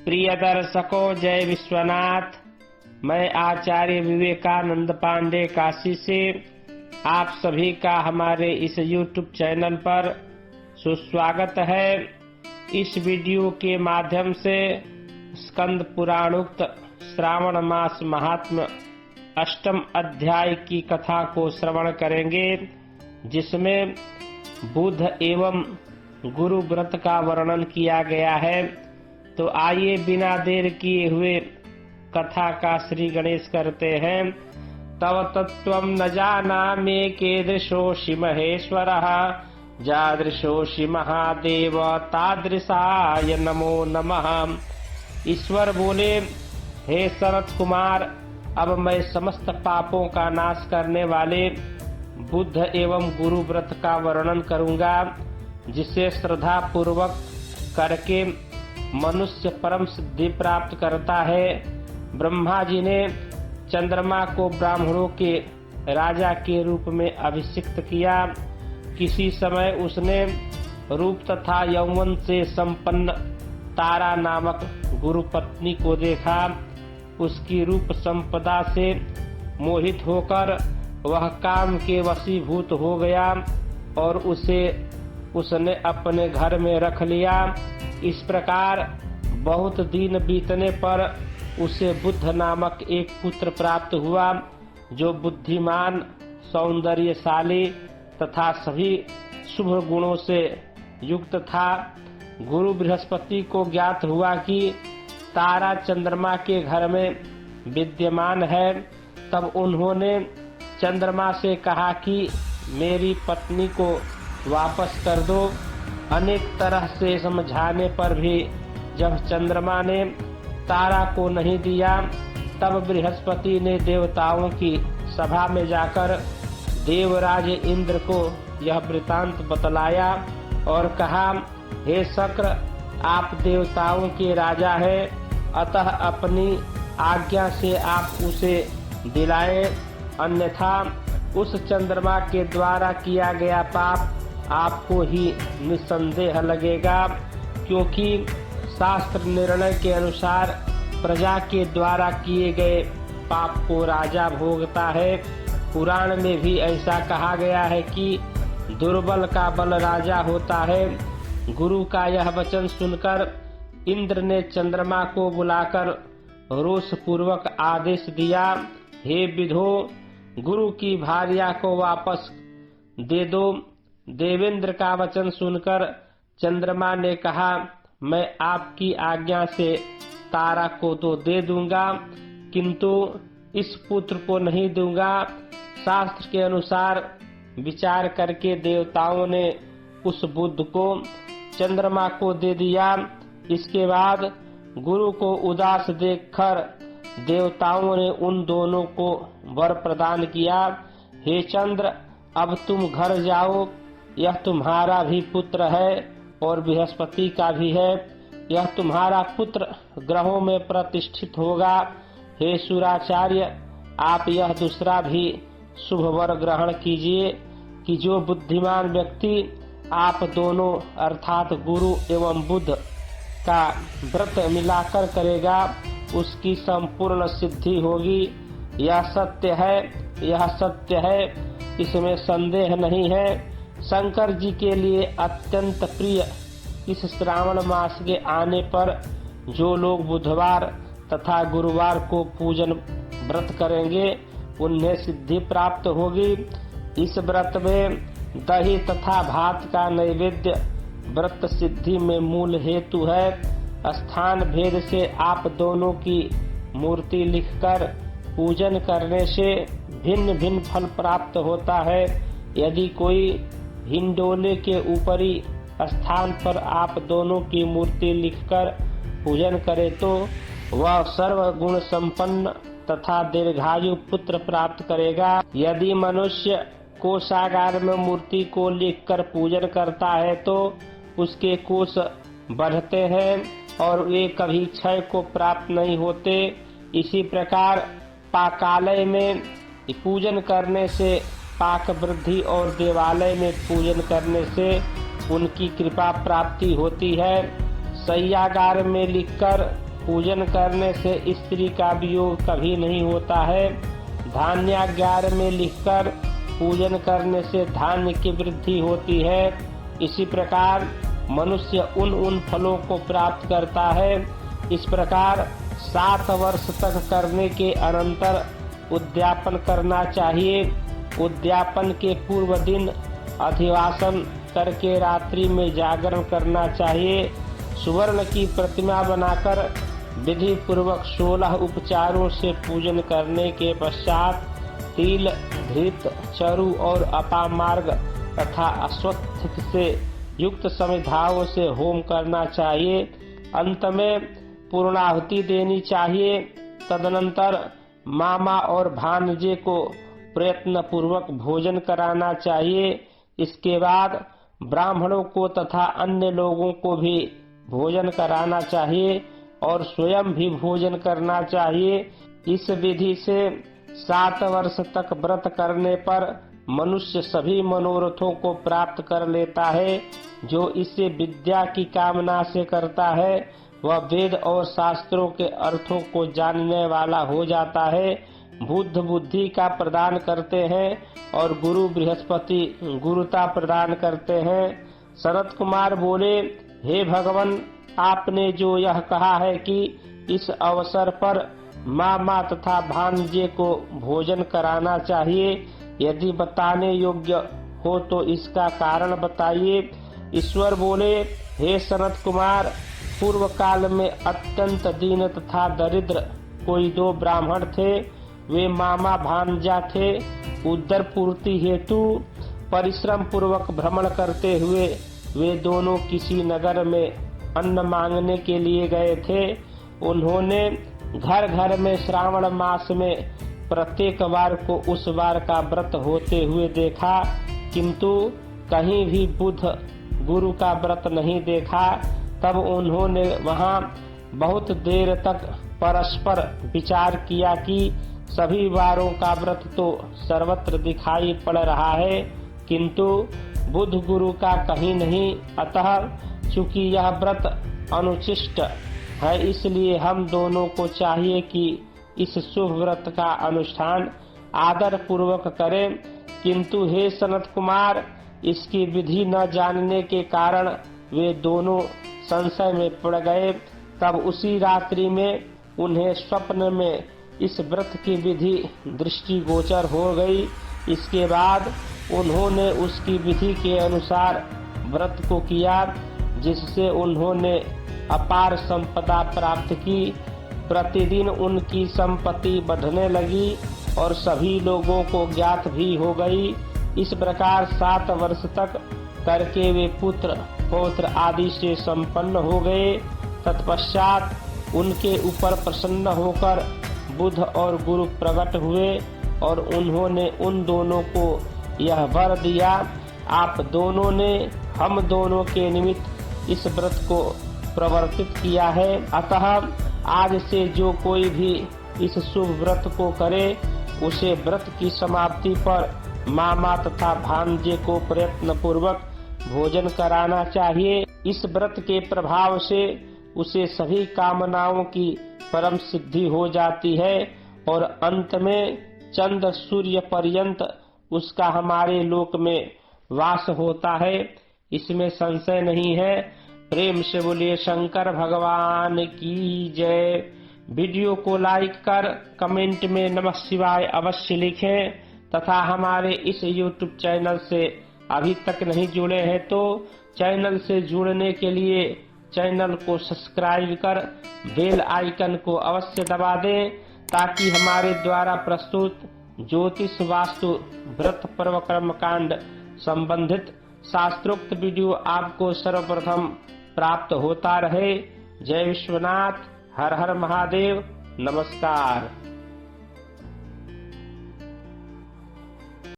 प्रिय दर्शकों, जय विश्वनाथ। मैं आचार्य विवेकानंद पांडे काशी से आप सभी का हमारे इस YouTube चैनल पर सुस्वागत है। इस वीडियो के माध्यम से स्कंद पुराणोक्त श्रावण मास महात्म्य अष्टम अध्याय की कथा को श्रवण करेंगे, जिसमें बुध एवं गुरु व्रत का वर्णन किया गया है। तो आइए बिना देर किए हुए कथा का श्री गणेश करते हैं। तव तत्त्वं न जानामि कीदृशोऽसि महेश्वरः, जादृशोऽसि महादेव तादृशाय नमो नमः। ईश्वर बोले, हे सनत कुमार, अब मैं समस्त पापों का नाश करने वाले बुद्ध एवं गुरु व्रत का वर्णन करूंगा, जिसे श्रद्धा पूर्वक करके मनुष्य परम सिद्धि प्राप्त करता है। ब्रह्मा जी ने चंद्रमा को ब्राह्मणों के राजा के रूप में अभिषिक्त किया। किसी समय उसने रूप तथा यौवन से संपन्न तारा नामक गुरु पत्नी को देखा। उसकी रूप संपदा से मोहित होकर वह काम के वशीभूत हो गया और उसने अपने घर में रख लिया। इस प्रकार बहुत दिन बीतने पर उसे बुद्ध नामक एक पुत्र प्राप्त हुआ, जो बुद्धिमान, सौंदर्यशाली तथा सभी शुभ गुणों से युक्त था। गुरु बृहस्पति को ज्ञात हुआ कि तारा चंद्रमा के घर में विद्यमान है। तब उन्होंने चंद्रमा से कहा कि मेरी पत्नी को वापस कर दो। अनेक तरह से समझाने पर भी जब चंद्रमा ने तारा को नहीं दिया, तब बृहस्पति ने देवताओं की सभा में जाकर देवराज इंद्र को यह वृतांत बतलाया और कहा, हे शक्र, आप देवताओं के राजा हैं, अतः अपनी आज्ञा से आप उसे दिलाएं, अन्यथा उस चंद्रमा के द्वारा किया गया पाप आपको ही निसंदेह लगेगा, क्योंकि शास्त्र निर्णय के अनुसार प्रजा के द्वारा किए गए पाप को राजा भोगता है। पुराण में भी ऐसा कहा गया है कि दुर्बल का बल राजा होता है। गुरु का यह वचन सुनकर इंद्र ने चंद्रमा को बुलाकर रोष पूर्वक आदेश दिया, हे विधो, गुरु की भार्या को वापस दे दो। देवेंद्र का वचन सुनकर चंद्रमा ने कहा, मैं आपकी आज्ञा से तारा को तो दे दूंगा, किंतु इस पुत्र को नहीं दूंगा। शास्त्र के अनुसार विचार करके देवताओं ने उस बुद्ध को चंद्रमा को दे दिया। इसके बाद गुरु को उदास देखकर देवताओं ने उन दोनों को वर प्रदान किया, हे चंद्र, अब तुम घर जाओ। यह तुम्हारा भी पुत्र है और बृहस्पति का भी है। यह तुम्हारा पुत्र ग्रहों में प्रतिष्ठित होगा। हे सुराचार्य, आप यह दूसरा भी शुभ वर ग्रहण कीजिए कि जो बुद्धिमान व्यक्ति आप दोनों अर्थात गुरु एवं बुद्ध का व्रत मिलाकर करेगा, उसकी संपूर्ण सिद्धि होगी। यह सत्य है, यह सत्य है, इसमें संदेह नहीं है। शंकर जी के लिए अत्यंत प्रिय इस श्रावण मास के आने पर जो लोग बुधवार तथा गुरुवार को पूजन व्रत करेंगे, उन्हें सिद्धि प्राप्त होगी। इस व्रत में दही तथा भात का नैवेद्य व्रत सिद्धि में मूल हेतु है। स्थान भेद से आप दोनों की मूर्ति लिखकर पूजन करने से भिन्न भिन्न फल प्राप्त होता है। यदि कोई हिंडोले के ऊपरी स्थान पर आप दोनों की मूर्ति लिखकर पूजन करे तो वह सर्वगुण संपन्न तथा दीर्घायु पुत्र प्राप्त करेगा। यदि मनुष्य कोषागार में मूर्ति को लिखकर पूजन करता है तो उसके कोष बढ़ते हैं और वे कभी क्षय को प्राप्त नहीं होते। इसी प्रकार पाकालय में पूजन करने से पाक वृद्धि और देवालय में पूजन करने से उनकी कृपा प्राप्ति होती है। शय्यागार में लिखकर पूजन करने से स्त्री का वियोग कभी नहीं होता है। धान्यागार में लिखकर पूजन करने से धान्य की वृद्धि होती है। इसी प्रकार मनुष्य उन फलों को प्राप्त करता है। इस प्रकार 7 वर्ष तक करने के अनंतर उद्यापन करना चाहिए। उद्यापन के पूर्व दिन अधिवासन करके रात्रि में जागरण करना चाहिए। सुवर्ण की प्रतिमा बनाकर विधि पूर्वक 16 उपचारों से पूजन करने के पश्चात तिल, घृत, चरु और अपामार्ग तथा अश्वत्थ से युक्त समिधाओं से होम करना चाहिए। अंत में पूर्णाहुति देनी चाहिए। तदनंतर मामा और भांजे को प्रयत्न पूर्वक भोजन कराना चाहिए। इसके बाद ब्राह्मणों को तथा अन्य लोगों को भी भोजन कराना चाहिए और स्वयं भी भोजन करना चाहिए। इस विधि से 7 वर्ष तक व्रत करने पर मनुष्य सभी मनोरथों को प्राप्त कर लेता है। जो इसे विद्या की कामना से करता है वह वेद और शास्त्रों के अर्थों को जानने वाला हो जाता है। बुद्ध बुद्धि का प्रदान करते हैं और गुरु बृहस्पति गुरुता प्रदान करते हैं। सनत कुमार बोले, हे भगवान, आपने जो यह कहा है कि इस अवसर पर मामा तथा भांजे को भोजन कराना चाहिए, यदि बताने योग्य हो तो इसका कारण बताइए। ईश्वर बोले, हे सनत कुमार, पूर्व काल में अत्यंत दीन तथा दरिद्र कोई 2 ब्राह्मण थे। वे मामा भांजा थे। उदर पूर्ति हेतु परिश्रम पूर्वक भ्रमण करते हुए वे दोनों किसी नगर में अन्न मांगने के लिए गए थे। उन्होंने घर घर में श्रावण मास में प्रत्येक वार को उस वार का व्रत होते हुए देखा, किंतु कहीं भी बुद्ध गुरु का व्रत नहीं देखा। तब उन्होंने वहां बहुत देर तक परस्पर विचार किया कि सभी वारों का व्रत तो सर्वत्र दिखाई पड़ रहा है, किंतु बुद्ध गुरु का कहीं नहीं। अतः चूंकि यह व्रत अनुचिष्ट है, इसलिए हम दोनों को चाहिए कि इस शुभ व्रत का अनुष्ठान आदर पूर्वक करें। किंतु हे सनत कुमार, इसकी विधि न जानने के कारण वे दोनों संशय में पड़ गए। तब उसी रात्रि में उन्हें स्वप्न में इस व्रत की विधि दृष्टिगोचर हो गई। इसके बाद उन्होंने उसकी विधि के अनुसार व्रत को किया, जिससे उन्होंने अपार संपदा प्राप्त की। प्रतिदिन उनकी संपत्ति बढ़ने लगी और सभी लोगों को ज्ञात भी हो गई। इस प्रकार 7 वर्ष तक करके वे पुत्र पौत्र आदि से संपन्न हो गए। तत्पश्चात उनके ऊपर प्रसन्न होकर बुद्ध और गुरु प्रकट हुए और उन्होंने उन दोनों को यह वर दिया, आप दोनों ने हम दोनों के निमित्त इस व्रत को प्रवर्तित किया है। अतः आज से जो कोई भी इस शुभ व्रत को करे, उसे व्रत की समाप्ति पर मामा तथा भांजे को प्रयत्न पूर्वक भोजन कराना चाहिए। इस व्रत के प्रभाव से उसे सभी कामनाओं की परम सिद्धि हो जाती है और अंत में चंद्र सूर्य पर्यंत उसका हमारे लोक में वास होता है, इसमें संशय नहीं है। प्रेम से बोलिए शंकर भगवान की जय। वीडियो को लाइक कर कमेंट में नमः शिवाय अवश्य लिखें तथा हमारे इस YouTube चैनल से अभी तक नहीं जुड़े हैं तो चैनल से जुड़ने के लिए चैनल को सब्सक्राइब कर बेल आइकन को अवश्य दबा दें, ताकि हमारे द्वारा प्रस्तुत ज्योतिष वास्तु व्रत पर्व कर्मकांड संबंधित शास्त्रोक्त वीडियो आपको सर्वप्रथम प्राप्त होता रहे। जय विश्वनाथ, हर हर महादेव, नमस्कार।